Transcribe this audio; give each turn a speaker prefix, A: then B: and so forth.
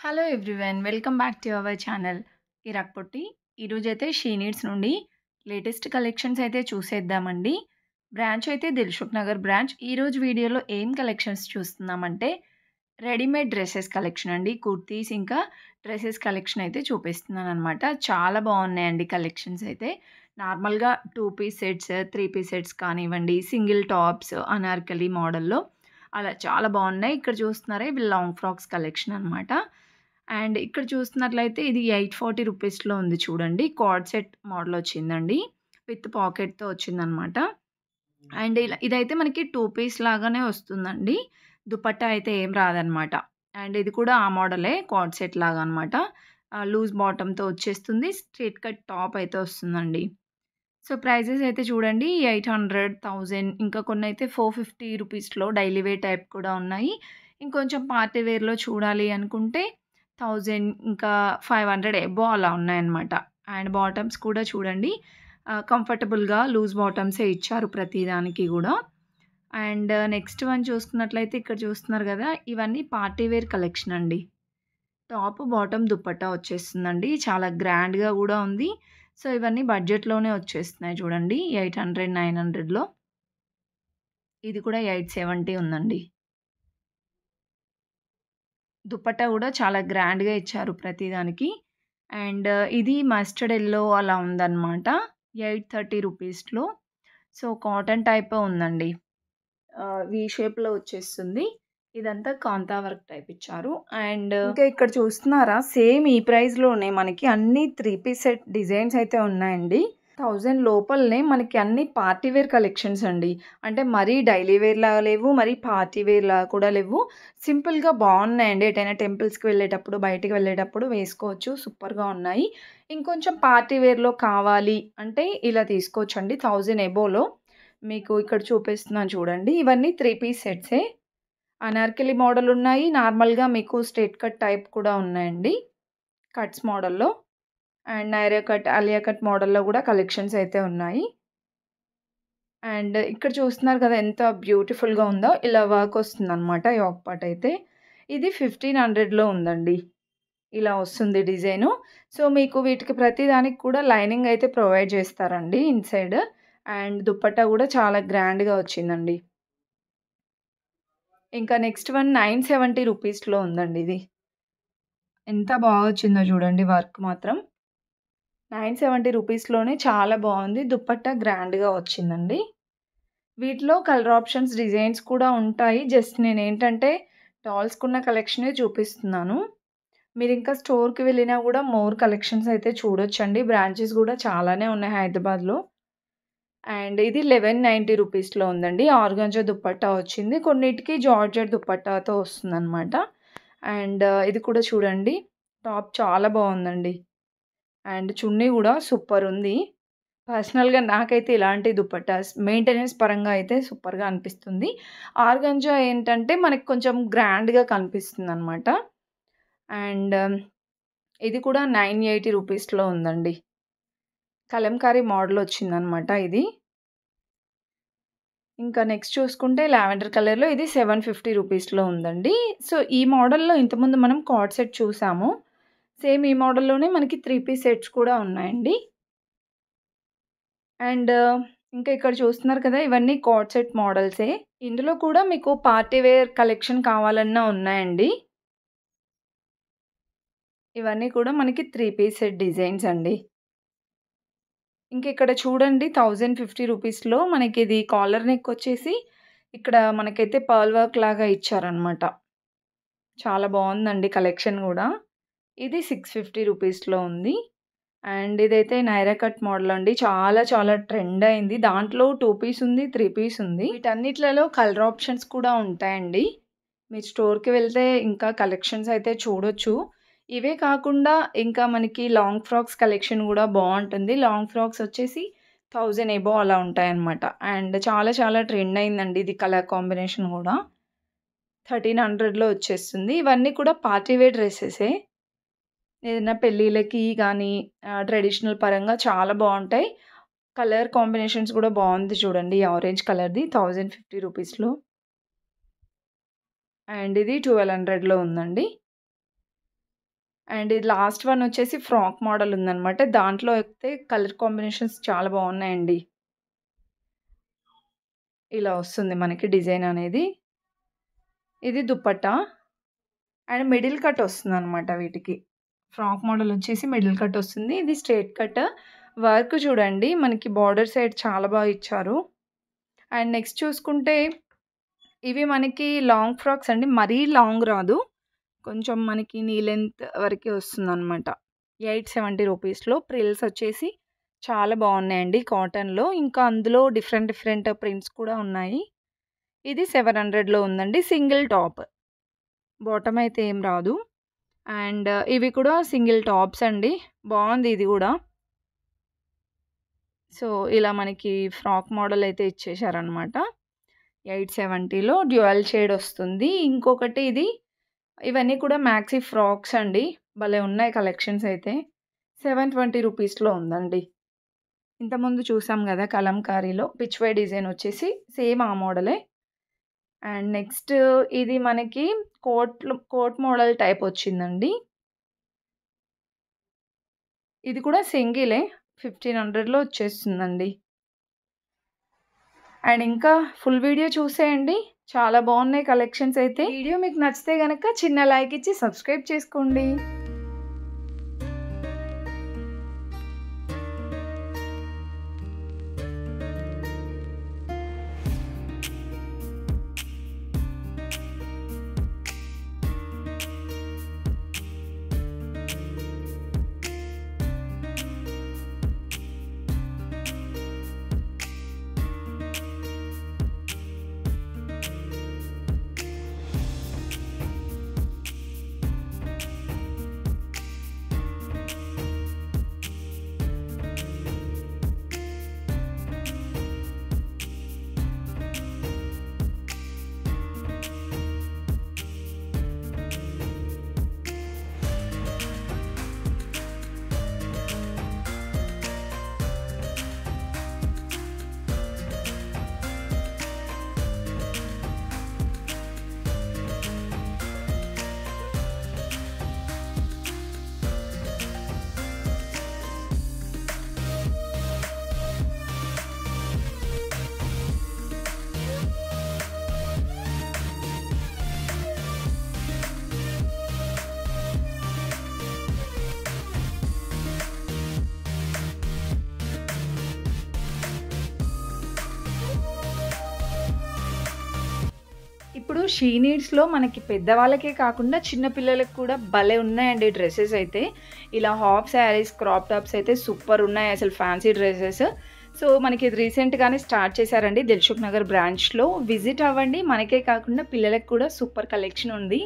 A: Hello everyone. Welcome back to our channel Kiraak Potti. ఈరోజైతే she needs నుండి latest collections అయితే చూసేద్దామండి. బ్రాంచ్ అయితే దిల్సుఖ్ నగర్ బ్రాంచ్. ఈరోజు వీడియోలో ఏం కలెక్షన్స్ చూస్తున్నామంటే రెడీమేడ్ డ్రెసెస్ కలెక్షన్ అండి. కుర్తీస్ ఇంకా డ్రెసెస్ కలెక్షన్ అయితే చూపిస్తున్నాననమాట. చాలా బాగున్నాయండి కలెక్షన్స్ అయితే. నార్మల్గా 2 పీస్ సెట్స్, 3 పీస్ సెట్స్ కానివ్వండి, సింగిల్ టాప్స్, అనార్కలి మోడల్లో అలా చాలా బాగున్నాయి. ఇక్కడ చూస్తున్నారా ఇవి లాంగ్ ఫ్రాక్స్ కలెక్షన్ అనమాట. అండ్ ఇక్కడ చూస్తున్నట్లయితే ఇది 840 రూపీస్‌లో ఉంది చూడండి. కార్డ్ సెట్ మోడల్ వచ్చిందండి. విత్ పాకెట్‌తో వచ్చిందనమాట. అండ్ ఇదైతే మనకి 2 పీస్ లాగానే వస్తుందండి. దుపట్టా అయితే ఏం రాదనమాట. అండ్ ఇది కూడా ఆ మోడలే కార్డ్ సెట్ లాగా అనమాట. లూజ్ బాటమ్‌తో వచ్చేస్తుంది. స్ట్రెయిట్ కట్ టాప్ అయితే వస్తుందండి. సో, ప్రైజెస్ అయితే చూడండి 800, 1000 ఇంకా కొన్నైతే 450 రూపీస్‌లో డైలీ వేర్ టైప్ కూడా ఉన్నాయి. ఇంకొంచెం పార్టీ వేర్‌లో చూడాలి అనుకుంటే 1000 ఇంకా 500 అబోవ్ అలా ఉన్నాయన్నమాట. అండ్ బాటమ్స్ కూడా చూడండి కంఫర్టబుల్‌గా లూజ్ బాటమ్సే ఇచ్చారు ప్రతి దానికి గూడా. అండ్ నెక్స్ట్ వన్ చూసుకున్నట్లయితే ఇక్కడ చూస్తున్నారు గదా! ఇవన్నీ పార్టీ వేర్ కలెక్షన్ అండి. టాప్, బాటమ్ దుపట్టా వచ్చేస్తుందండి. చాలా గ్రాండ్‌గా గూడా ఉంది. సో, ఇవన్నీ బడ్జెట్‌లోనే వచ్చేస్తున్నాయి చూడండి. 800, 900లో. ఇది కూడా 870 ఉందండి. దుపట్టా గూడా చాలా గ్రాండ్‌గా ఇచ్చారు ప్రతి దానికి. అండ్ ఇది మస్టర్డ్ యెల్లో అలా ఉందన్నమాట. 830 రూపీస్‌లో. సో, కాటన్ టైపే ఉందండి. వి షేప్‌లో వచ్చేస్తుంది. ఇదంతా కాంతా వర్క్ టైప్ ఇచ్చారు. అండ్ ఇంకా ఇక్కడ చూస్తున్నారా సేమ్ ఈ ప్రైస్‌లోనే మనకి అన్ని 3 పీస్ సెట్ డిజైన్స్ అయితే ఉన్నాయండి. 1000 లోపలనే మనకి అన్ని పార్టీ వేర్ కలెక్షన్స్ అండి. అంటే మరీ డైలీ వేర్‌లాగా లేవు. మరీ పార్టీ వేర్‌లాగా కూడా లేవు. సింపుల్‌గా బాగున్నాయండి. ఎటైనా టెంపుల్స్‌కి వెళ్ళేటప్పుడు, బయటికి వెళ్ళేటప్పుడు వేసుకోవచ్చు. సూపర్‌గా ఉన్నాయి. ఇంకొంచెం పార్టీ వేర్‌లో కావాలి అంటే ఇలా తీసుకోవచ్చండి. 1000 అబోవ్‌లో. మీకు ఇక్కడ చూపిస్తున్నాను చూడండి. ఇవన్నీ 3 పీస్ సెట్సే. అనార్కలి మోడల్ ఉన్నాయి. నార్మల్‌గా మీకు స్ట్రెయిట్ కట్ టైప్ కూడా ఉన్నాయండి. కట్స్ మోడల్‌లో. And Naira cut, Alia cut మోడల్‌లో కూడా కలెక్షన్స్ అయితే ఉన్నాయి. అండ్ ఇక్కడ చూస్తున్నారు కదా ఎంత బ్యూటిఫుల్‌గా ఉందో. ఇలా వర్క్ వస్తుందనమాట యోక్ పార్ట్ అయితే. ఇది 1500లో ఉందండి. ఇలా వస్తుంది డిజైను. సో, మీకు వీటికి ప్రతి దానికి కూడా లైనింగ్ అయితే ప్రొవైడ్ చేస్తారండి ఇన్‌సైడ్. అండ్ దుపట్టా కూడా చాలా గ్రాండ్‌గా వచ్చిందండి. ఇంకా నెక్స్ట్ వన్ 970 రూపీస్‌లో ఉందండి ఇది. ఎంత బాగా వచ్చిందో చూడండి వర్క్ మాత్రం. 970 రూపీస్‌లోనే చాలా బాగుంది. దుపట్టా గ్రాండ్‌గా వచ్చిందండి. వీటిలో కలర్ ఆప్షన్స్, డిజైన్స్ కూడా ఉంటాయి. జస్ట్ నేనేంటంటే డాల్స్‌కున్న కలెక్షనే చూపిస్తున్నాను. మీరింకా స్టోర్‌కి వెళ్ళినా గూడా మోర్ కలెక్షన్స్ అయితే చూడొచ్చండి. బ్రాంచెస్ గూడా చాలానే ఉన్నాయి హైదరాబాద్‌లో. అండ్ ఇది 1190 రూపీస్‌లో ఉందండి. ఆర్గాంజా దుపట్టా వచ్చింది. కొన్నిటికి జార్జెట్ దుపట్టాతో వస్తుందనమాట. అండ్ ఇది కూడా చూడండి. టాప్ చాలా బావుందండి. అండ్ చున్నీ గూడా సూపరుంది. పర్సనల్‌గా నాకైతే ఇలాంటి దుపట్టాస్ మెయింటెనెన్స్ పరంగా అయితే సూపర్‌గా అనిపిస్తుంది. ఆర్గాంజా ఏంటంటే మనకి కొంచెం గ్రాండ్‌గా కనిపిస్తుందనమాట. అండ్ ఇది కూడా 980 రూపీస్‌లో ఉందండి. కలంకారీ మోడల్ వచ్చిందనమాట ఇది. ఇంకా నెక్స్ట్ చూసుకుంటే లావెండర్ కలర్‌లో ఇది 750 రూపీస్‌లో ఉందండి. సో, ఈ మోడల్‌లో ఇంతకుముందు మనం కార్డ్ సెట్ చూసాము. సేమ్ ఈ మోడల్‌లోనే మనకి 3 పీస్ సెట్స్ కూడా ఉన్నాయండి. అండ్ ఇంకా ఇక్కడ చూస్తున్నారు కదా! ఇవన్నీ కార్డ్ సెట్ మోడల్సే. ఇందులో కూడా మీకు పార్టీ వేర్ కలెక్షన్ కావాలన్నా ఉన్నాయండి. ఇవన్నీ కూడా మనకి 3 పీస్ సెట్ డిజైన్స్ అండి. ఇంక ఇక్కడ చూడండి 1050 రూపీస్‌లో మనకిది కాలర్ నెక్ వచ్చేసి ఇక్కడ మనకైతే పర్ల్ వర్క్ లాగా ఇచ్చారనమాట. చాలా బావుందండి కలెక్షన్ గూడా. ఇది 650 రూపీస్‌లో ఉంది. అండ్ ఇదైతే నైరా కట్ మోడల్ అండి. చాలా చాలా ట్రెండ్ అయింది. దాంట్లో 2 పీస్ ఉంది, 3 పీస్ ఉంది. వీటన్నిట్లలో కలర్ ఆప్షన్స్ కూడా ఉంటాయండి. మీరు స్టోర్‌కి వెళ్తే ఇంకా కలెక్షన్స్ అయితే చూడొచ్చు. ఇవే కాకుండా ఇంకా మనకి లాంగ్ ఫ్రాక్స్ కలెక్షన్ గూడా బావుంటుంది. లాంగ్ ఫ్రాక్స్ వచ్చేసి 1000 అబోవ్ అలా ఉంటాయన్నమాట. అండ్ చాలా చాలా ట్రెండ్ అయిందండి ఇది కలర్ కాంబినేషన్ గూడా. 1300లో వచ్చేస్తుంది. ఇవన్నీ కూడా పార్టీ వేర్ డ్రెసెసే. ఏదైనా పెళ్ళిళ్ళకి గానీ ట్రెడిషనల్ పరంగా చాలా బావుంటాయి. కలర్ కాంబినేషన్స్ గూడా బావుంది చూడండి. ఆరెంజ్ కలర్‌ది 1050 రూపీస్‌లో. అండ్ ఇది 1200లో ఉందండి. అండ్ ఇది లాస్ట్ వన్ వచ్చేసి ఫ్రాక్ మోడల్ ఉందనమాట. దాంట్లో అయితే కలర్ కాంబినేషన్స్ చాలా బాగున్నాయండి. ఇలా వస్తుంది మనకి డిజైన్ అనేది. ఇది దుపట్టా అండ్ మిడిల్ కట్ వస్తుందనమాట వీటికి. ఫ్రాక్ మోడల్ వచ్చేసి మిడిల్ కట్ వస్తుంది. ఇది స్ట్రెయిట్ కట్. వర్క్ చూడండి మనకి బార్డర్ సైడ్ చాలా బాగా ఇచ్చారు. అండ్ నెక్స్ట్ చూసుకుంటే ఇవి మనకి లాంగ్ ఫ్రాక్స్ అండి. మరీ లాంగ్ రాదు. కొంచెం మనకి నీ లెంత్ వరకే వస్తుందనమాట. 870 రూపీస్‌లో ప్రిల్స్ వచ్చేసి చాలా బాగున్నాయండి కాటన్‌లో. ఇంకా అందులో డిఫరెంట్ డిఫరెంట్ ప్రింట్స్ కూడా ఉన్నాయి. ఇది 700లో ఉందండి. Single top. బాటమ్ అయితే ఏం రాదు. అండ్ ఇవి కూడా సింగిల్ టాప్స్ అండి. బాగుంది ఇది కూడా. సో, ఇలా మనకి ఫ్రాక్ మోడల్ అయితే ఇచ్చేశారనమాట. 870లో డ్యూయల్ షేడ్ వస్తుంది. ఇంకొకటి ఇది ఇవన్నీ కూడా మ్యాక్సీ ఫ్రాక్స్ అండి. భలే ఉన్నాయి కలెక్షన్స్ అయితే. 720 రూపీస్‌లో ఉందండి. ఇంతకుముందు చూసాం గదా! కలంకారీలో పిచ్‌వై డిజైన్ వచ్చేసి సేమ్ ఆ మోడలే. అండ్ నెక్స్ట్ ఇది మనకి కోట్ మోడల్ టైప్ వచ్చిందండి. ఇది కూడా సింగిలే 1500లో వచ్చేస్తుందండి. అండ్ ఇంకా ఫుల్ వీడియో చూసేయండి. చాలా బాగున్నాయి కలెక్షన్స్ అయితే. వీడియో మీకు నచ్చితే గనక చిన్న లైక్ ఇచ్చి సబ్స్క్రైబ్ చేసుకోండి. ఇప్పుడు షీ నీడ్స్‌లో మనకి పెద్దవాళ్ళకే కాకుండా చిన్న పిల్లలకి కూడా భలే ఉన్నాయండి డ్రెసెస్ అయితే. ఇలా హాఫ్ శారీస్, క్రాప్ టాప్స్ అయితే సూపర్ ఉన్నాయి అసలు ఫ్యాన్సీ డ్రెసెస్. సో, మనకి ఇది రీసెంట్‌గానే స్టార్ట్ చేశారండి దిల్సుఖ్ నగర్ బ్రాంచ్‌లో. విజిట్ అవ్వండి. మనకే కాకుండా పిల్లలకి కూడా సూపర్ కలెక్షన్ ఉంది.